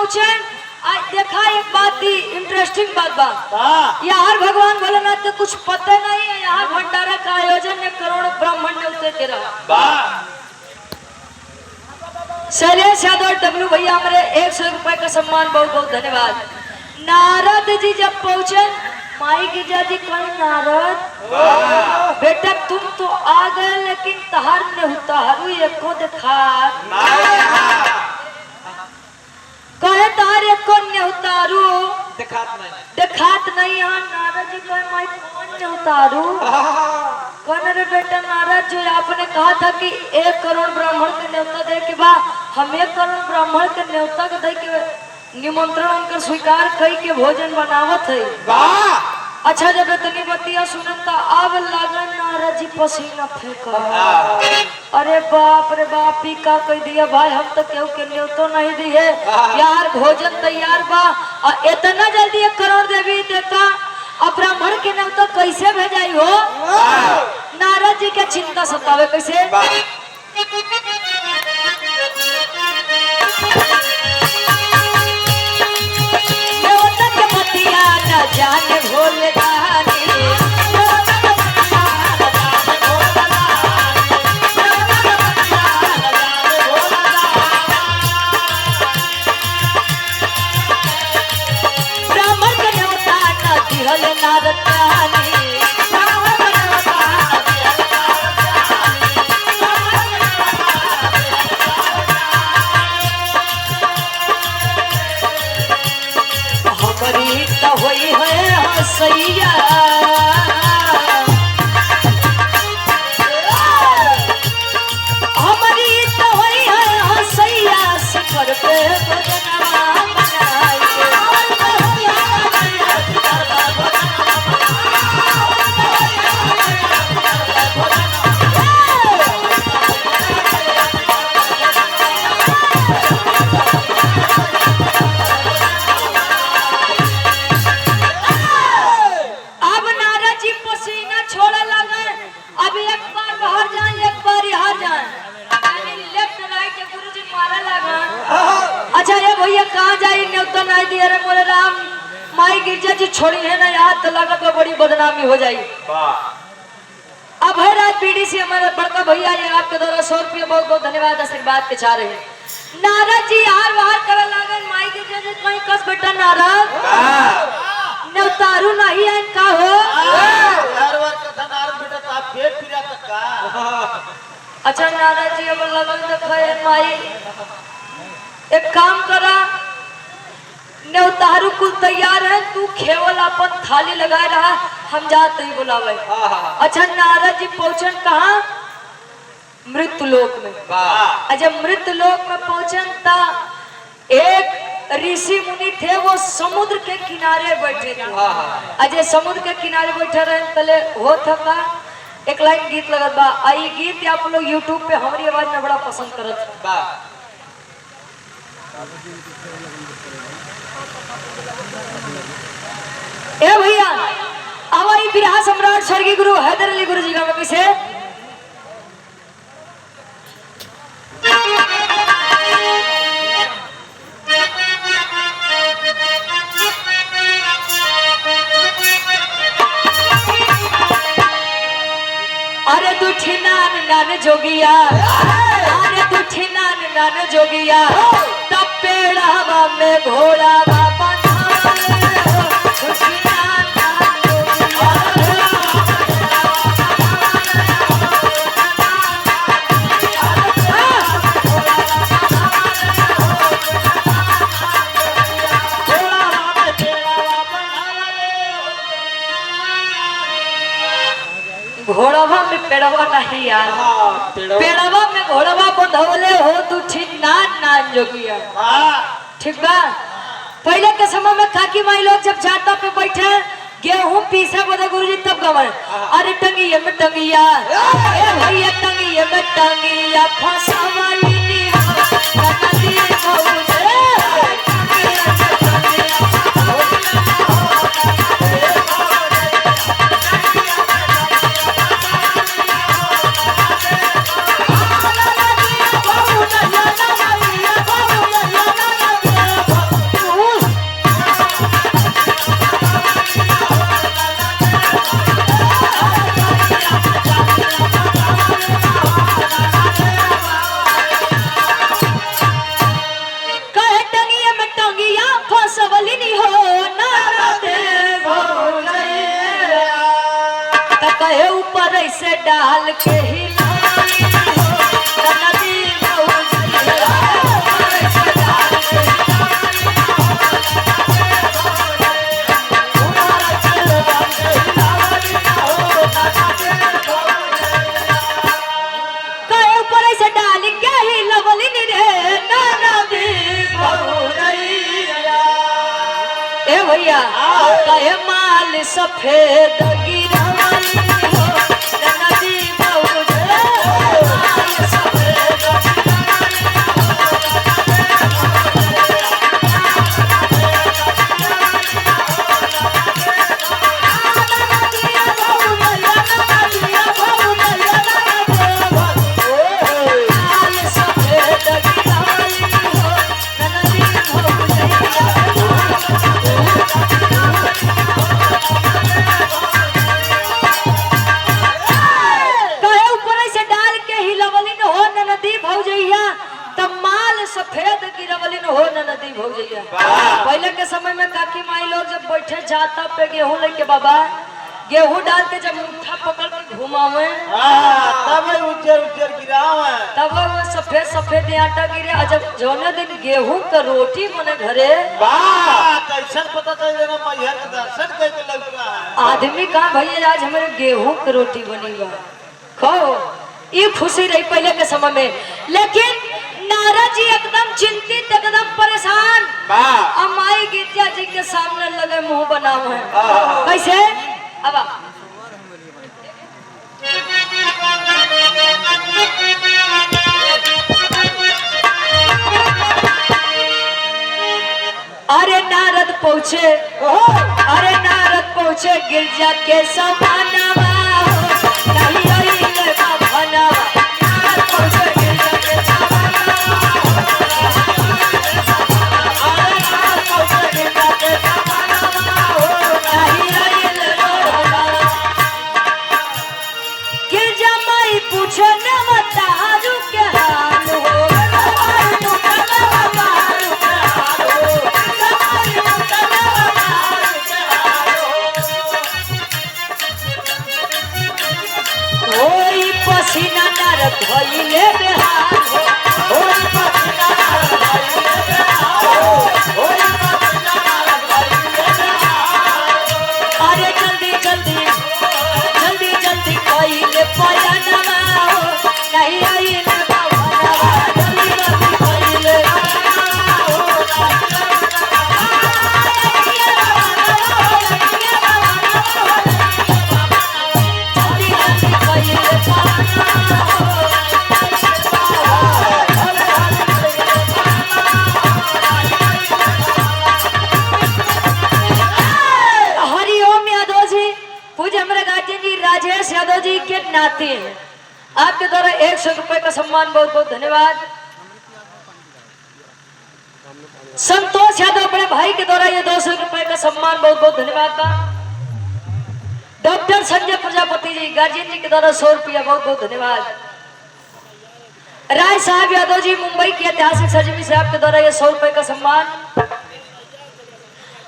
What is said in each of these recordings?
पहुँचे देखा एक बात थी इंटरेस्टिंग बात यहाँ भगवान भोलेनाथ के कुछ पता नहीं है। यहाँ भंडारा का आयोजन 1 करोड़ ब्राह्मण ने उतर के रहा। शैलेश यादव डब्लू भैया हमारे 100 रुपए का सम्मान, बहुत बहुत धन्यवाद। नारद जी जब पहुंचे माई गिरजा जी कहीं नारद बेटा तुम तो आ गए लेकिन तहार ने उतारू एको देखा कहे तार एको ने उतारू देखात नहीं। यहाँ नारद जी कहे माई कौन ने उतारू कौन रे बेटा नारद जो आपने कहा था कि 1 करोड़ ब्राह्मण के न्योता दे के बा हम 1 करोड़ ब्राह्मण के न्योता के दे के निमंत्रण उनका स्वीकार कई के भोजन बनावत है। अच्छा जब इतनी बतिया सुनता अब लगा नारद जी पसीना फेंका। अरे बाप रे बाप ही का कह दिया भाई हम तो केहू के न्योतो नहीं दिए यार भोजन तैयार बा और इतना जल्दी 1 करोड़ देवी देता अब ब्राह्मण के न्योता कैसे भेजाई हो। नारद जी के चिंता सतावे कैसे जाने भोले दानी ब्राह्मण के न्योता न दिहल नारद रानी हमारी तो होई है हसैया हमारी तो होई है हसैया शिखर पे बदनाम माई गिरजा जी छोड़ी है ना याद तो लगा तो बड़ी बदनामी हो जाएगी। अब है रात पीढ़ी से हमारे बड़का भैया ये आपके द्वारा 100 रुपये बहुत बहुत धन्यवाद आशीर्वाद के चाह रहे हैं। नारद जी हार बाहर कर लागल माई गिरजा जी कहीं कस बेटा नारद ने उतारू नहीं है का हो हर बार कथा नारद बेटा तो आप पेट फिरा तक का। अच्छा नारद जी अब लगन देखे माई एक काम करा न्योतारू कुल तैयार है तू केवल अपन थाली लगा रहा हम जाते ही बुलावे। अच्छा नारद जी पहुंचन कहा मृत्यु लोक में। जब मृत्यु लोक में पहुंचन ता एक ऋषि मुनि थे वो समुद्र के किनारे बैठे थे। अजय समुद्र के किनारे बैठे रहे तले हो था एक लाइन गीत लगत बा आई गीत आप लोग यूट्यूब पे हमारी आवाज में बड़ा पसंद करत बा। ए भैया हमारी बिरहा सम्राट स्वर्गीय गुरु हैदर अली गुरु जी का कैसे अरे दुठी नान नान जोगिया अरे दुठी नान नान जोगिया तब पेड़ हवा में घोड़ा बाबा घोड़वा में पेड़वा नहीं यार पेड़वा में घोड़वा बंधवले हो दुठी नान नान जोगिया ठीक बा। पहले के समय में काकी माई लोग जब जाता पे बैठे गेहूं पीसा बोले गुरुजी तब गवन अरे टंगिया में टंगिया ए भैया टंगिया में टंगिया फसावाली बसवलिनी हो नारद कहे ऊपर ऐसे डाल के ही भैया कहे माल सफेद गिरवली हो नदी बहुत माल सफेद नदी भौजैया। पहले के समय में काकी माई लोग जब बैठे जाता पे गेहूं लेके बाबा गेहूं डाल के जब मुट्ठा पकड़ के घुमावे तब उज्जर उज्जर गिरावे तब वो सफेद सफेद आटा गिरे। जब जौने दिन गेहूं का रोटी बने घरे कैसा पता चल ना मैया के दर्शन करके लगता है आदमी कहाँ भैया आज हमारे गेहूं की रोटी बनी बा खो ये खुशी रही पहले के समय में। लेकिन नारद जी एकदम चिंतित एकदम परेशान अमाई गिरजा जी के सामने लगे मुंह बनाओ है कैसे अब अरे नारद पहुँचे गिरजा के समानवा नहीं आइले बाभनवा नारद पहुँचे गिरजा के पसीना नारद भइले बेहाल होई पसीना नारद भइले बेहाल होई पसीना नारद भइले बेहाल अरे जल्दी जल्दी जल्दी जल्दी कइले पयनवा नहीं आइले बाबा जल्दी जल्दी कइले राजेश यादव जी के नाते आपके द्वारा 100 रुपए का सम्मान बहुत बहुत धन्यवाद। संतोष यादव बड़े भाई के द्वारा ये 200 रुपए का सम्मान बहुत बहुत धन्यवाद का। डॉक्टर संजय प्रजापति जी गार्जियन जी के द्वारा 100 रुपया बहुत बहुत धन्यवाद। राय साहब यादव जी मुंबई की ऐतिहासिक सर्जरी से आपके द्वारा ये 100 रुपए का सम्मान।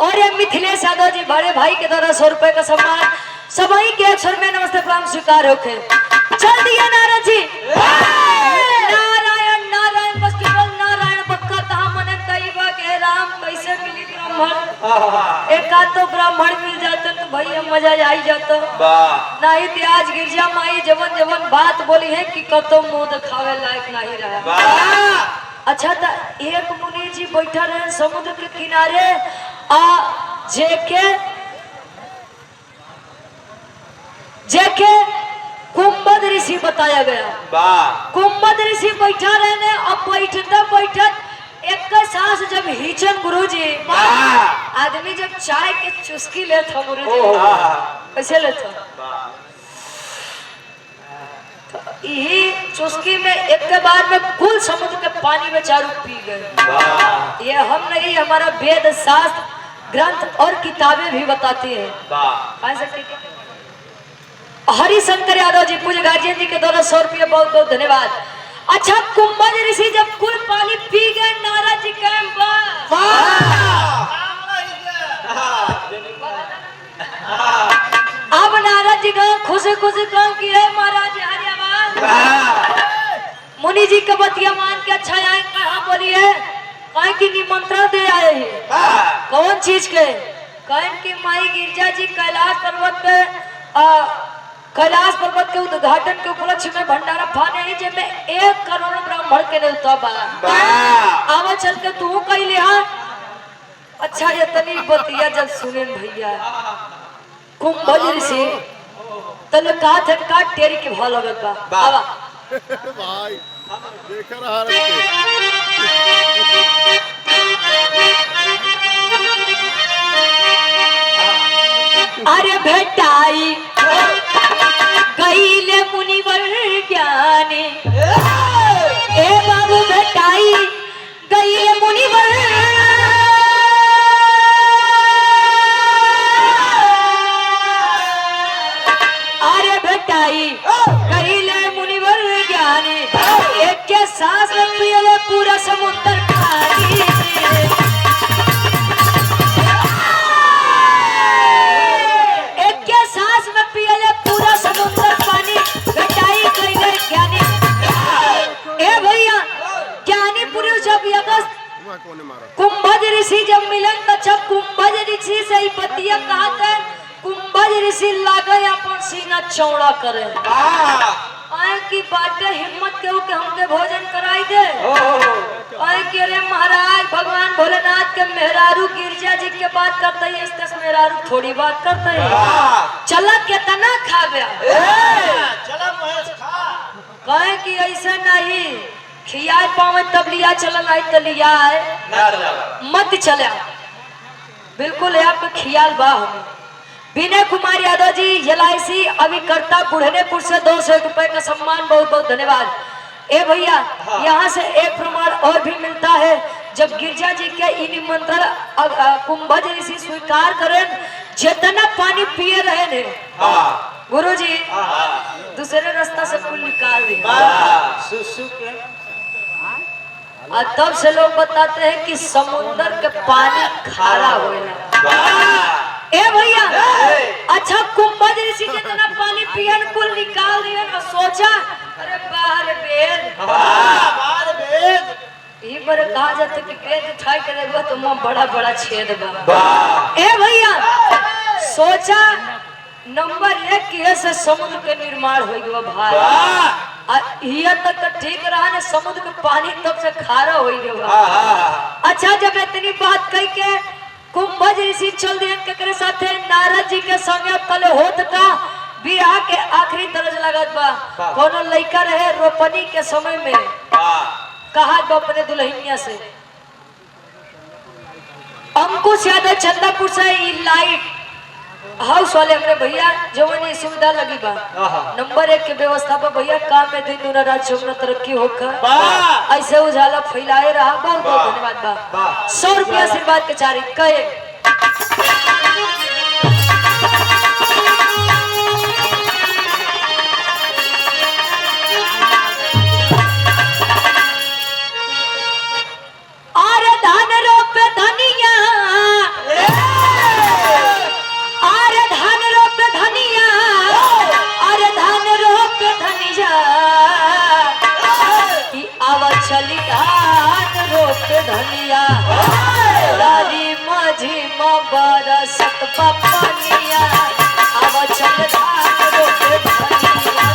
और ये मिथिलेश यादव जी बड़े भाई के द्वारा 100 रुपए का सम्मान। सभी के अक्षर में नमस्ते प्रणाम स्वीकार होके चल दिया नारद जी नारायण नारायण बस केवल नारायण बक्का कहा मने तईबा के राम कैसे मिली ब्राह्मण एका तो ब्राह्मण मिल जाते तो भैया मजा आई जाता नहीं तो आज गिरजा माई जवन जवन बात बोली है कि कतो मुंह दिखावे लायक नहीं रहा। अच्छा था एक मुनि जी बैठा रहे समुद्र के किनारे जेके कुंभद ऋषि बताया गया। कुंभद ऋषि बैठा रहने अब बैठत एक सांस जब हिचन गुरुजी आदमी जब चाय के चुस्की लेता गुरुजी कैसे लेता यही चुस्की में एक के बाद में कुल समुद्र के पानी में चारों पी गए। ये हम नहीं हमारा वेद शास्त्र ग्रंथ और किताबें भी बताती हैं। हरिशंकर यादव जी पूज्य गार्जियन जी के द्वारा 100 रुपये बहुत बहुत धन्यवाद। अच्छा कुंभज ऋषि जब कुल पानी पी गए नारद जी के खुशी खुशी काम की है महाराज हरियावाल मुनि जी के बतिया मान के अच्छा आए कहाँ बोलिए कहीं की निमंत्रण दे आए हैं कौन चीज के कहीं की माई गिरजा जी कैलाश पर्वत के उद्घाटन के उपलक्ष्य में भंडारा फाने ही जिसमें 1 करोड़ ब्राह्मण के नेता बा आवा चल के तू कही ले अच्छा ये तनी बतिया जब सुने भैया कुंभज ऋषि तने का टेरी के भाव लगत बा आवा भाई देख रहा है अरे भेटाई गईले मुनिवर ज्ञानी ए बाबू भेटाई गईले मुनिवर अरे भेटाई गईले मुनिवर ज्ञानी एक के सांस में पियले पूरा समुद्र पानी पूरा समुद्र पानी बेटाई कइले ज्ञानी ए भैया ज्ञानी पुरुष जब अगस्त कुंभज ऋषि जब मिलन तो जब कुंभज ऋषि से ही पतिया कहते कुंभज ऋषि लागे अपन सीना चौड़ा करे आए की बाटे हिम्मत के हमके भोजन कराई दे आए के रे महाराज भगवान भोलेनाथ के मेहरारू गिरजा जी के बात करते है इस मेहरारू थोड़ी बात करते है चला कितना खा गया चला महेश खा कहे कि ऐसा नहीं खियाए पावे तब लिया चलन आई तो लिया मत चले बिल्कुल है आपका ख्याल बा हमें विनय कुमार यादव जी LIC अभिकर्ता बुढ़नेपुर से 200 रुपए का सम्मान बहुत बहुत धन्यवाद ए भैया यहाँ से एक प्रमाण और भी मिलता है जब गिरजा जी के निमंत्रण कुंभज ऋषि स्वीकार करें जितना पानी पिए रहे ने गुरु जी दूसरे रास्ता से कुल निकाल दिए और तब से लोग बताते हैं कि समुद्र के पानी खारा होएला ए भैया अच्छा कुंभज ऋषि जितना पानी पियन कुल निकाल दिए और सोचा अरे बाहर बेद ये बार कहा जाता कि पेट उठाई करेगा तो मुंह बड़ा बड़ा छेद बा ए भैया सोचा नंबर 1 की से समुद्र के निर्माण हो गया भाई ये तक ठीक रहा ने समुद्र के पानी तब से खारा हो गया अच्छा जब इतनी बात कह के कुंभज ऋषि चल दिए के साथे नारद जी के संगे तले होत का बियाह के आखिरी दर्ज लगत बा कोनो लइका रहे रोपनी के समय में कहा गो अपने दुल्हनिया से अंकुश यादव चंदापुर से लाइट हाउस वाले हमरे भैया जवन ये सुविधा लगी बा नंबर 1 के व्यवस्था पर भैया काम में दिन दुना रात चौगुना तरक्की होकर ऐसे उजाला फैलाए रहा बहुत बहुत धन्यवाद बा 100 रुपया आशीर्वाद के चारी कहे अरे धान रोपे धनिया चली धान रोपे धनिया लाली माझी बरसत पनिया अब चल धान रोपे धनिया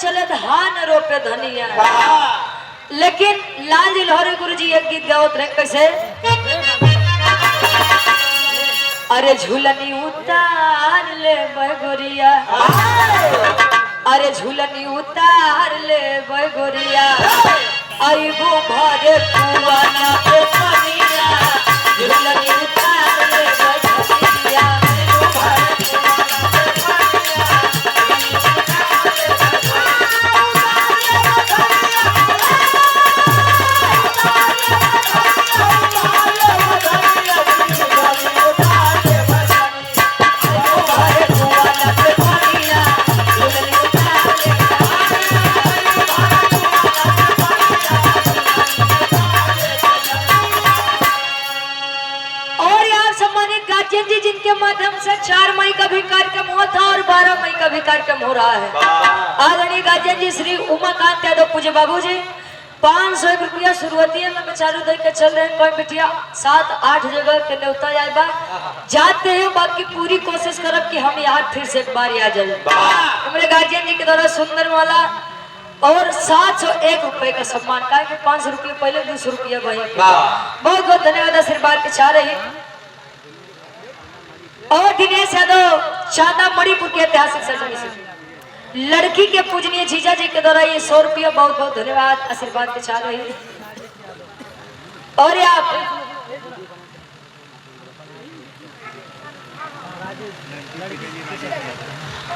चले धान रोपे धनिया लेकिन लाल जी लाहौरी गुरु जी एक गीत गावत रहे कैसे अरे झूलनी उतार ले बगोरिया अरे झूलनी उतार ले बगोरिया आईबू भरे कुआना पे पनिया झुलनी उतार ले बजरिया आईबू भरे कुआना पे पनिया जिनके माध्यम से 4 मई का भी कार्यक्रम हुआ था और 12 मई का भी कार्यक्रम हो रहा है। आदरणीय गार्जियन जी श्री उमाकांत यादव पूज्य बाबू जी 501 रुपया शुरुआती है मैं चालू दे के चल रहे हैं। कोई बिटिया 7-8 जगह के न्योता आए बा जाते हैं, बाकी पूरी कोशिश करब कि हम यहाँ फिर से एक बार आ जाए। हमारे गार्जियन जी के द्वारा सुंदर वाला और 701 रुपए का सम्मान का 500 रुपये पहले 200 रुपया भाई बहुत बहुत धन्यवाद आशीर्वाद के चाह रही। और दिनेश यादव चांदा मणिपुर के ऐतिहासिक सरजमी से लड़की के पूजनीय जीजा जी के द्वारा ये 100 रुपया बहुत बहुत धन्यवाद आशीर्वाद के चाह रही। और आप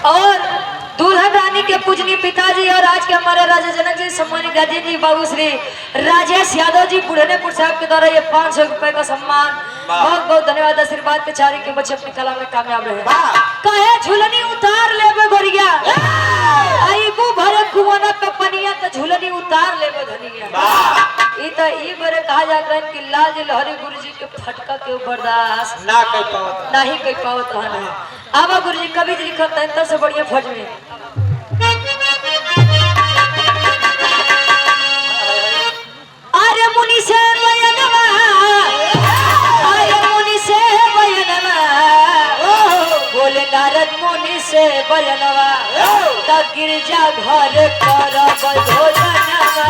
और दुल्हन रानी के पूजनीय पिताजी और आज के हमारे राजा जनक जी सम्मानित गार्जियन जी बाबू श्री राजेश यादव जी बुढ़नेपुर साहब के द्वारा ये 500 रुपए का सम्मान बहुत बहुत धन्यवाद आशीर्वाद के चारी के बच्चे अपनी कला में कामयाब रहे। कहे झुलनी उतार ले गोरिया आईबू भरे कुआना पे पनिया तो झुलनी उतार ले धनिया ई तो ई बरे कहा जाता है कि लाल जी लहरी गुरु जी के फटका के बर्दाश्त ना कर पावत नहीं कर पावत है। आवा गुरु जी कभी लिखत है तब से बढ़िया फौज में अरे मुनि से बयनवा बोले नारद मुनि से बयनवा तब गिरजा घर कर भोजनवा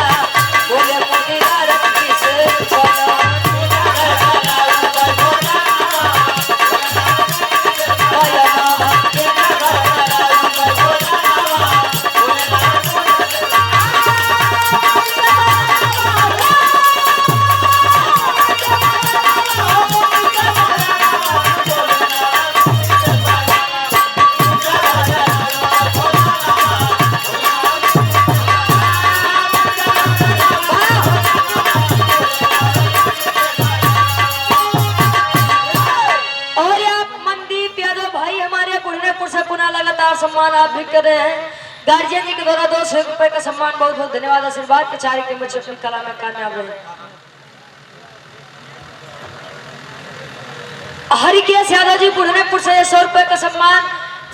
बोले मुनि नारद जी से सम्मान आप भी कर रहे हैं। गार्जियन जी के द्वारा 200 रुपए का सम्मान बहुत बहुत धन्यवाद आशीर्वाद के चारे के बच्चे अपनी कला में कामयाब रहे। हरिकेश यादव जी बुढ़नेपुर से 100 रुपए का सम्मान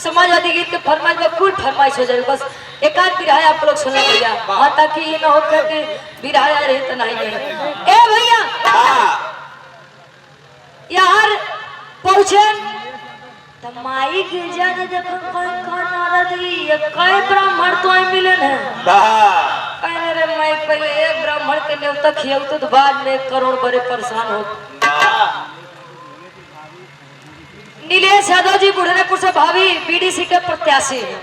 समाजवादी गीत के फरमाइश में कुल फरमाइश हो जाए बस एक आध बिरहा आप लोग सुनना भैया हाँ ताकि ये ना हो कि बिरहा रहे तो नहीं ए भैया यार पहुंचे माई गिरजा ने देखो कौन नारद ये कई ब्राह्मण तो मिले हैं कहने रे मैं पहले एक ब्राह्मण के न्योता खियाऊ तो बाद में करोड़ बड़े परेशान हो। नीलेश यादव जी बुढ़नेपुर से भाभी बीडीसी के प्रत्याशी हैं।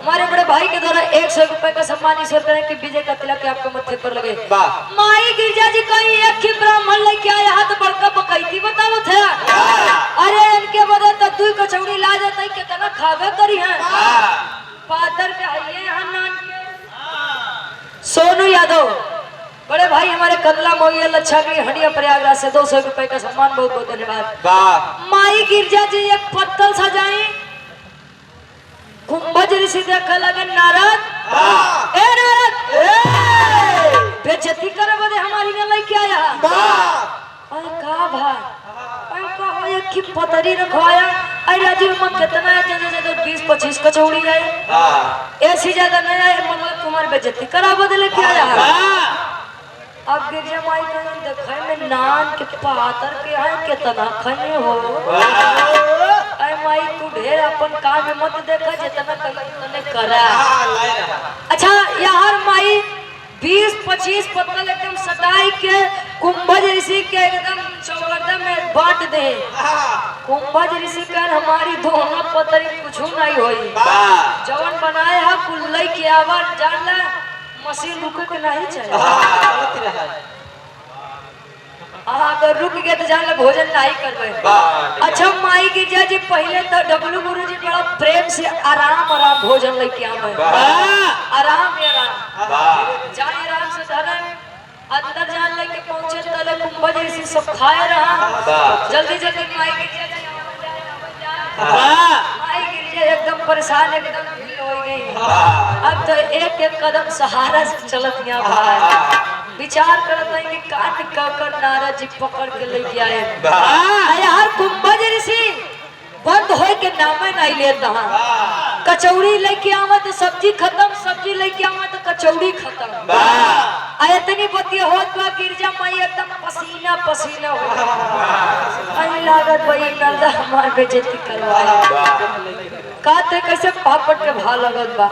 हमारे बड़े भाई के द्वारा 100 रुपए का सम्मान ईश्वर करें कि विजय का तिलक आपके मत्थे पर लगे। माई गिरजा जी कहीं एक ही ब्राह्मण लेके आया हाथ बड़का बकैती बताओ थे अरे इनके बदल तो 2 कचौड़ी ला जाता कितना खावे करी है पादर के आइए हम नान के सोनू यादव बड़े भाई हमारे कदला मोहिया लच्छा की हंडिया प्रयागराज से 200 रुपए का सम्मान बहुत बहुत धन्यवाद। माई गिरजा जी एक पत्तल सजाई कुंभज ऋषि देखा लगे नारद ए नारद बेइज्जती करे बदे हमारी ने लेके आया अरे का भाई अरे का हो एक की पतरी रखवाया अरे राजू में कितना है जैसे 20-25 कचौड़ी है ऐसी ज्यादा नहीं है मतलब तुम्हारी बेइज्जती करा बदे लेके आया अब गिरजा माई का देखा में नान के पातर के आए कितना खने हो अरे माई तू ढेर अपन काम में मत देखा जितना तने करा। अच्छा यार माई 20-25 पत्तल एकदम सटाई के कुंभज ऋषि के एकदम चौगर्दा में बांट दे कुंभज ऋषि का हमारी दोनों पतरी कुछ नहीं होई जवन बनाए है कुल्लई की आवाज जानला मशीन रुके के नहीं चाहिए। चलती रहा अगर रुक गए तो जान ले भोजन नहीं करबे। अच्छा माई की जी पहले तो डब्लू गुरु जी बड़ा प्रेम से आराम आराम भोजन लेके आवे। आराम में आराम जाए आराम से धरन अंदर जान लेके पहुंचे तले कुंभ जैसी सब खाए रहा। जल्दी जल्दी माई की जी माई की जी एकदम परेशान एकदम भीड़ हो गई। अब तो एक एक कदम सहारा से चलत यहाँ बाहर विचार करत है कि काट कर नारद जी पकड़ के लेके आए। यार कुंभज ऋषि बंद होए के नामे नहीं लेता। कचौड़ी लेके आवा तो सब्जी खत्म, सब्जी लेके आवा तो कचौड़ी खत्म। इतनी बतिया होत बा गिरजा माई एकदम पसीना पसीना हो गई। लागत भाई नर्दा हमार बेइज्जती करवाए। कहते कैसे पापड़ के भाव लगत बा।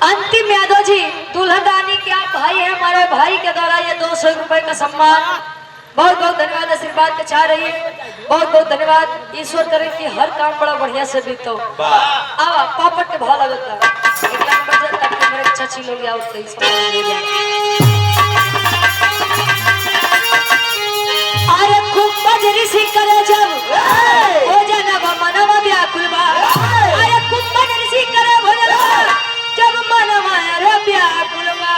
अंतिम यादव जी दुल्हदानी के आप भाई हैं, हमारे भाई के द्वारा ये 200 रुपए का सम्मान। बहुत बहुत धन्यवाद, आशीर्वाद के चाह रही है। बहुत बहुत धन्यवाद। ईश्वर करे कि हर काम बड़ा बढ़िया से बीतो। आवा पापड़ के भाव लगता एक लाख बजे तक मेरे चाची लोग आओ तो अरे कुंभज ऋषि करे जब हो जाना मनवा व्याकुल बा। अरे कुंभज ऋषि करे भोजन जब मनवा रे व्याकुल बा।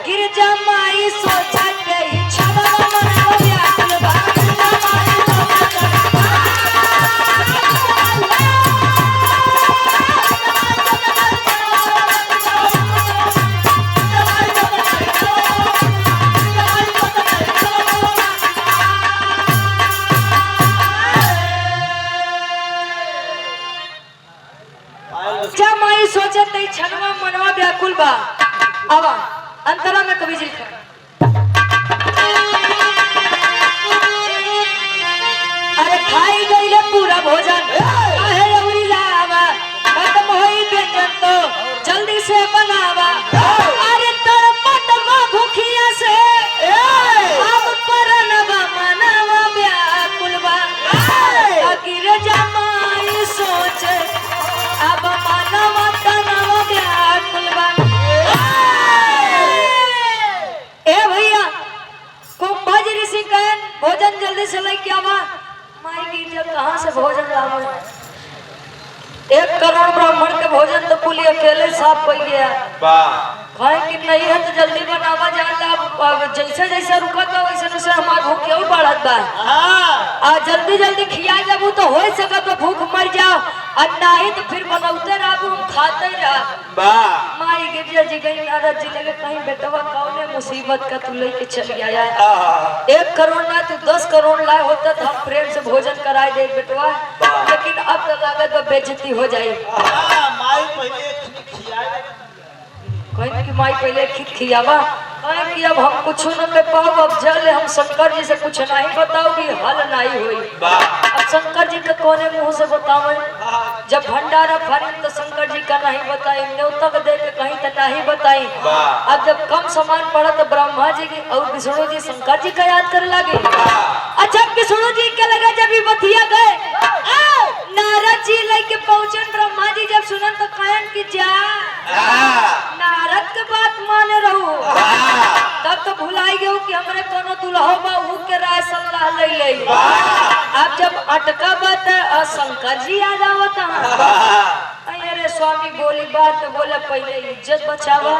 गिरजा माई सोचा के इच्छा मनवा व्याकुल बा। माई सोचत नहीं छनवा मनवा व्याकुल बा। आवा अंतरा में कवि जी लिखा अरे खाई गईले पूरा भोजन काहे अउरी लावा खत्म होई व्यंजन तो जल्दी से बनावा। अरे तड़पत मा भूखिया से अब परनवा मनवा व्याकुल बा। गिरजा माई सोचे अब मनवा तनवा व्याकुल बा। ए भैया कुंभज ऋषि कहन भोजन जल्दी से लेके आवा। माई की जब कहां से भोजन लावा। 1 करोड़ ब्राह्मण के भोजन तो पुली अकेले साफ कर गया। खाए कि नहीं है तो जल्दी बनावा जाला। जैसे जैसे रुकत बा वैसे वैसे हमार भूख और बढ़त बा। आ जल्दी जल्दी खिया जाबू तो हो सकत तो भूख मर जाओ और नहीं तो फिर बनौते रहबू हम खाते रह। माई गिरजा जी गई नारद जी लगे कहीं बेटवा कौने मुसीबत का तू लेके चल गया। 1 करोड़ ना तू 10 करोड़ लाए होता तो हम प्रेम से भोजन कराए दे बेटवा। लेकिन अब तो लागत तो बेइज्जती हो जाए। माई पहले खियाए कहीं की माई पहले खियावा कहीं कि अब हम कुछ न कर पाओ। अब जल हम शंकर जी से कुछ नहीं बताओगी हल नहीं हुई। अब शंकर जी के कोने मुंह से बतावे। जब भंडारा फरी तो शंकर जी का नहीं बताई, न्योतक दे के कहीं तो नहीं बताई। अब जब कम सामान पड़ा तो ब्रह्मा जी की और विष्णु जी शंकर जी का याद करे लगे। अच्छा विष्णु जी के लगा जब बतिया गए नारद जी लेके पहुंचे। ब्रह्मा जी जब सुनन तो कहन की जा नारद के बात माने रहू। तब तो भुलाई गयो कि हमरे कोनो दुल्हो बा ऊ के राय सलाह ले ले। अब जब अटका बात शंकर जी आ जावत। अरे स्वामी बोली बात तो बोले पहले इज्जत बचावा।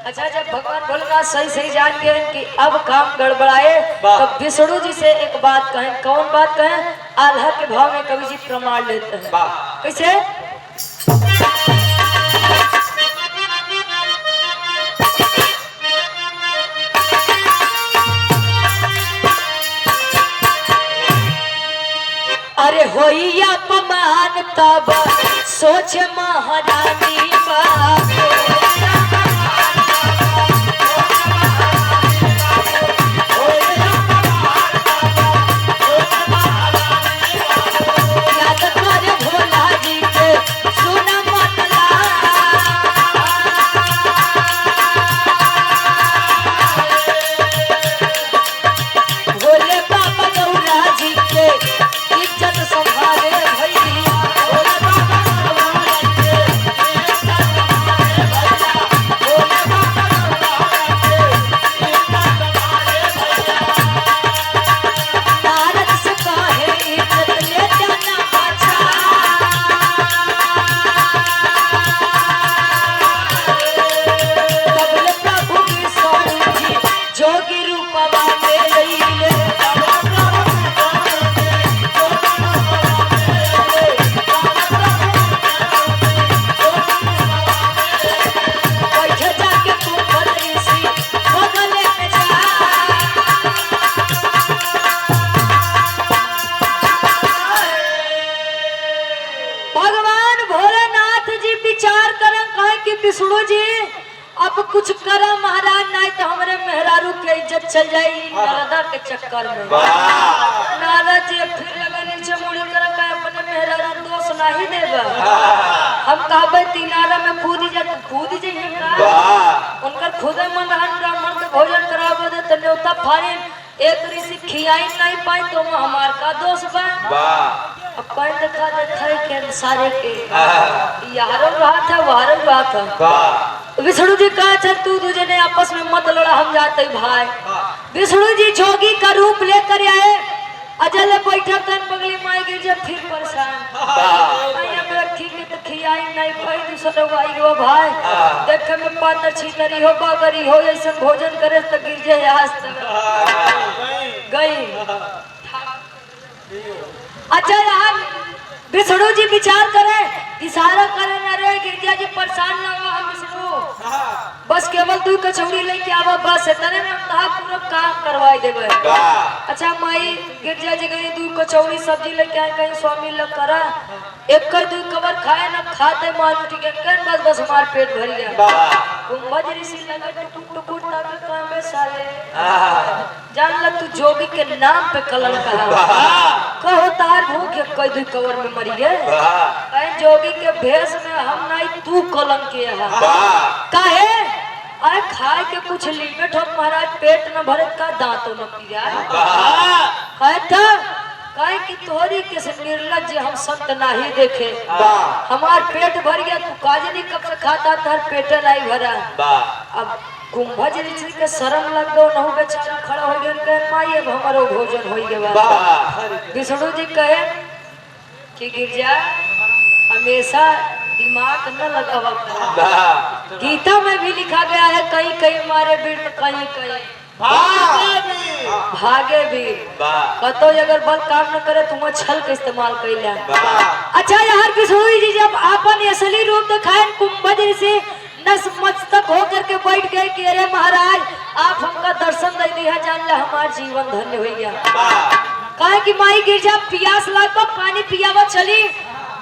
अच्छा जब भगवान भोलेनाथ सही सही जान गए कि अब काम गड़बड़ाए तो विष्णु जी से एक बात कहें। कौन बात कहें? आल्हा के भाव में कवि जी प्रमाण लेते हैं। कैसे? अरे होई अपमान तब सोच महारानी बाबू। जोगी रूपवा में अइले बैठे जाके कुंभज ऋषि बगले में जा भगवान भोलेनाथ जी विचार करें कहे कि विष्णु जी अब कुछ करा महाराज नहीं तो हमारे मेहरारू के इज्जत चल जाएगी नारदा के चक्कर में। नारदा जी फिर लगा नीचे मुड़ी कर अपने मेहरारू दोष नहीं देगा हम कहबे तीनारा में कूद जाइए उनका खुद मन ब्राह्मण के भोजन कराबो दे तो न्योता फाड़ी एक ऋषि खियाई नहीं पाई तो हमार का दोष बा। अब कहीं देखा के सारे के यारो रहा था वारो रहा था। विष्णु जी कहा चल तू तुझे ने आपस में मत लड़ा हम जाते भाई। विष्णु जी जोगी का रूप लेकर आए अजल बैठा तन बगली माई गिर जब फिर परेशान ठीक है तो खियाई नहीं भाई दूसरा भाई हो भाई देखे में पातर छीतरी हो बागरी हो ऐसा भोजन करे तो गिर जाए आज तक गई। अच्छा यार विष्णु जी विचार करें इशारा करें ना रे गिरजा जी परेशान ना हो हम विष्णु बस केवल तू कचौड़ी लेके आवा बस इतने में हम पूरा काम करवाई देवे। अच्छा माई गिरजा जी गई दू कचौड़ी सब्जी लेके आए कहीं स्वामी लग करा एक कर दू कवर खाए ना खाते मान ठीक है बस हमार पेट भर गया। कुंभज ऋषि लगा टुकुर टुकुर ताके काम में साले जान ल तू जोगी के नाम पे कलंक कहो तार भूख कई दू कवर में मरी गए कहीं जोगी के भेष में हम नहीं तू कलंक के है काहे अरे खाए के कुछ लिमिट हो महाराज पेट न भरे का दांतों न पी कहे था कहे कि तोहरी के से निर्लज हम संत नहीं देखे हमार पेट भर गया तू काजनी कब से खाता था पेट नहीं भरा। अब कुंभज ऋषि के शरण लग गो नहु बेचारा खड़ा हो गया कहे माई अब हमारो भोजन हो गया। विष्णु जी कहे कि गिरजा हमेशा दिमाग न लगावा गीता में भी लिखा गया है कहीं कहीं मारे वीर कहीं कहीं भागे भी कतो अगर बल काम न करे तुम छल का इस्तेमाल कर लिया। अच्छा यार विष्णु जी जब आपन असली रूप दिखाए कुंभज ऋषि नतमस्तक होकर के बैठ गए कि अरे महाराज आप हमका दर्शन दे दिया जान ले हमारा जीवन धन्य हो गया। कहे कि माई गिरजा प्यास लागो पानी पियावा चली।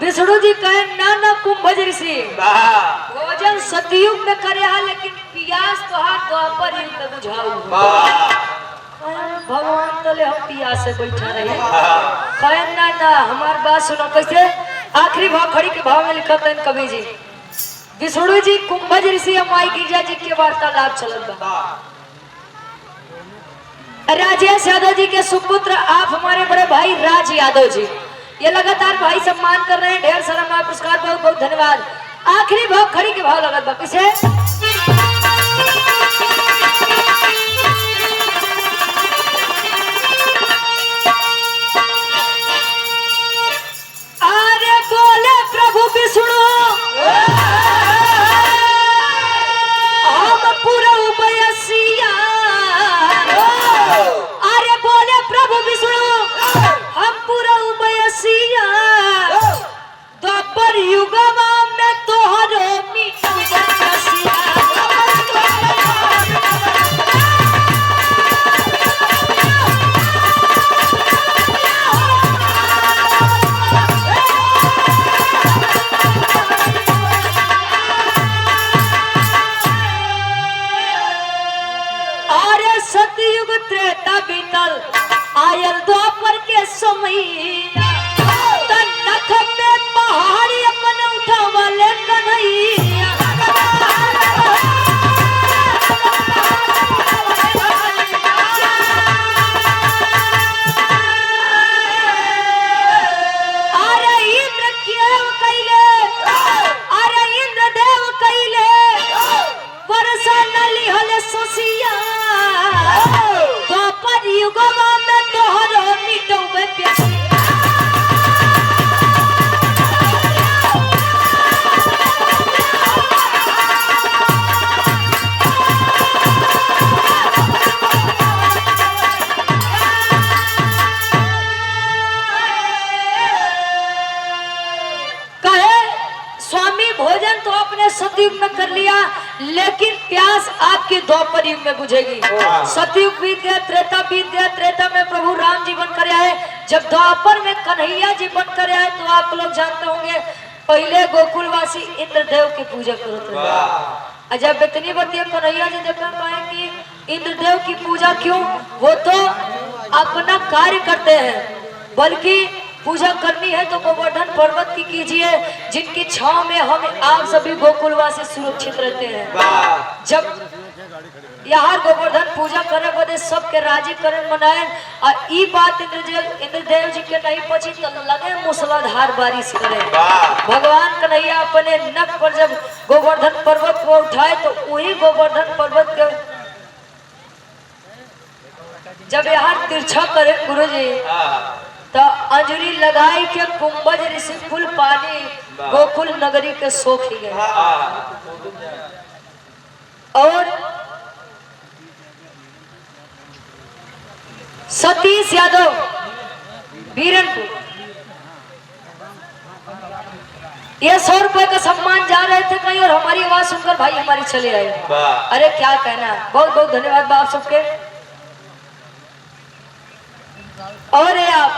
विष्णु जी कहे ना कुंभज ऋषि भोजन सतयुग में करे हा लेकिन प्यास तो हाथ द्वापर युग में बुझाऊ भगवान तले हम प्यास से बैठा रहे कहे ना हमार बात सुनो कैसे आखिरी भाव खड़ी के भाव में लिखा था कवि जी विष्णु जी कुंभज ऋषि माई गिरजा जी के वार्तालाप चलत बा। राजेश यादव जी के सुपुत्र आप हमारे बड़े भाई राज यादव जी ये लगातार भाई सम्मान कर रहे हैं ढेर सारा मां पुरस्कार बहुत बहुत धन्यवाद। आखिरी भाव खड़ी के भाव लगत बा किसे अरे बोले प्रभु विष्णु हम पूरा उपयसिया अरे बोले प्रभु विष्णु हम पूरा उपयसिया द्वापर युगवा में तोहरो मीठा बरसिया अरे सतयुग त्रेता बीतल आयल द्वापर के समैया नख में पहाड़ी अपन उठावले कन्हैया अरे इंद्र केव कैले अरे इंद्र देव कैले वर्षा नली हले सोसिया द्वापर युगवा में तोहरो मिटौबे प्यासी लेकिन प्यास आपके द्वापर युग में बुझेगी। सतयुग बीत गया, त्रेता बीत गया, त्रेता में प्रभु राम जी बन कर आए, जब द्वापर में कन्हैया जी बन कर आए तो आप लोग जानते होंगे पहले गोकुलवासी इंद्रदेव की पूजा करते थे। जब इतनी बतिया कन्हैया जी देखा पाए कि इंद्रदेव की पूजा क्यों, वो तो अपना कार्य करते हैं, बल्कि पूजा करनी है तो गोवर्धन पर्वत की कीजिए, जिनकी छांव में हम आप सभी गोकुलवासी सुरक्षित रहते हैं। जब यहाँ गोवर्धन पूजा करे बदे सबके राजी करे मनाए, और ई बात इंद्रदेव जी के नहीं पची तो लगे मूसलाधार बारिश करे। भगवान कन्हैया अपने नख पर जब गोवर्धन पर्वत को उठाए तो वही गोवर्धन पर्वत के जब यहाँ तिरछा करे गुरु जी तो अंजलि लगाई के कुंभज ऋषि फुल पानी गोकुल नगरी के सोख ही गए। और सतीश यादव बीरनपुर ये 100 रुपए का सम्मान जा रहे थे कहीं और हमारी आवाज सुनकर भाई हमारी चले आए। अरे क्या कहना, बहुत बहुत धन्यवाद आप सबके। और आप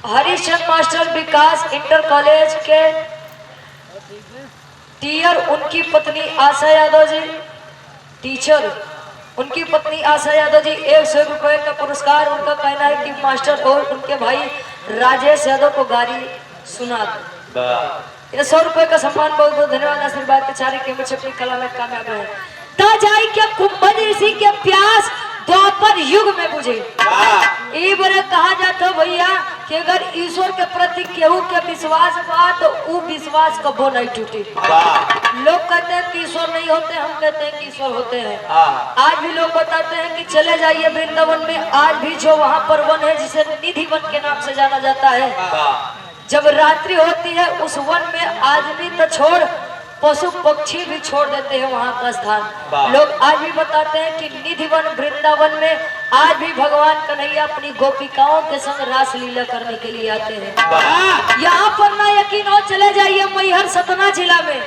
हरिश्चंद्र मास्टर विकास इंटर कॉलेज के टीयर, उनकी पत्नी आशा यादव जी टीचर, उनकी पत्नी आशा यादव जी 100 रुपए का पुरस्कार। उनका कहना है कि मास्टर और उनके भाई राजेश यादव को गाड़ी सुना दो। ये 100 रुपए का सम्मान, बहुत बहुत धन्यवाद। आशीर्वाद के चारे के बच्चे अपनी कला में कामयाब है। ता जाई के कुंभज ऋषि के प्यास द्वापर युग में बुझे। ये बड़े कहा जाता भैया कि अगर ईश्वर के प्रति केहू के विश्वास बा तो वो विश्वास कबो नहीं टूटे। लोग कहते हैं कि ईश्वर नहीं होते, हम कहते हैं कि ईश्वर होते हैं। आज भी लोग बताते हैं कि चले जाइए वृंदावन में, आज भी जो वहाँ पर वन है जिसे निधि वन के नाम से जाना जाता है, जब रात्रि होती है उस वन में आदमी तो छोड़ पशु पक्षी भी छोड़ देते हैं वहाँ का स्थान। लोग आज भी बताते हैं कि निधिवन वृंदावन में आज भी भगवान कन्हैया अपनी गोपिकाओं के संग रास लीला करने के लिए आते हैं। यहाँ पर ना यकीन हो, चले जाइए मैहर सतना जिला में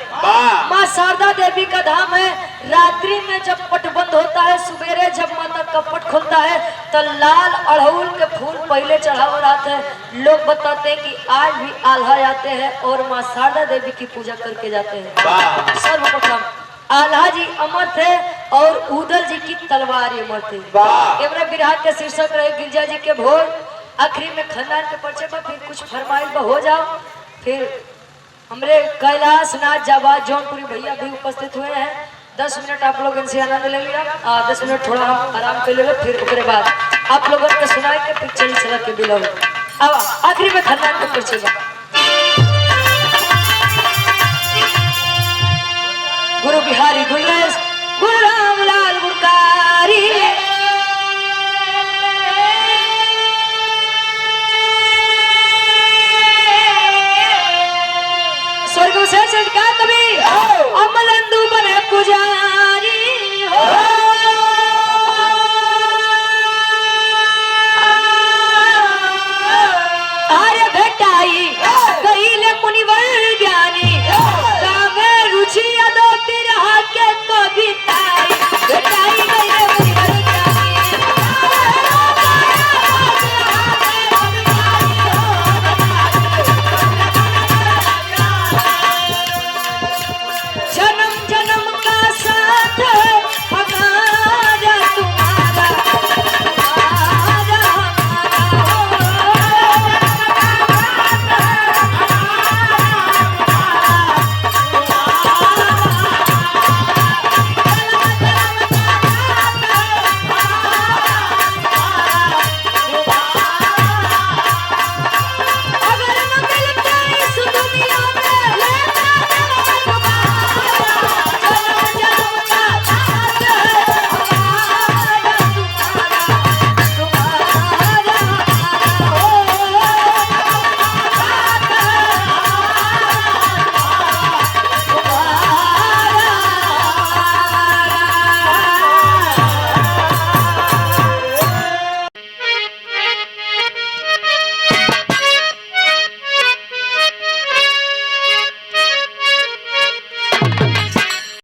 माँ शारदा देवी का धाम है। रात्रि में जब पट बंद होता है, सवेरे जब माता का पट खुलता है तो लाल अड़हुल के फूल पहले चढ़ावर आते हैं। लोग बताते हैं कि आज भी आल्हा आते हैं और माँ शारदा देवी की पूजा करके जाते हैं। सर्वप्रथम आल्हा जी अमर थे और उदल जी की तलवार अमर थे। एवरे बिरहा के शीर्षक रहे गिरजा जी के भोज। आखिरी में खानदान के परिचय पर फिर कुछ फरमाइश हो जाओ। फिर हमरे कैलाश नाथ जाबाद जौनपुरी भैया भी उपस्थित हुए हैं। 10 मिनट आप लोग इनसे आनंद ले लिया, 10 मिनट थोड़ा हम आराम कर ले, फिर उसके बाद आप लोगों को सुनाए के फिर चल चला के बिलो। अब आखिरी में खानदान के परिचय गुरु बिहारी गुल्ले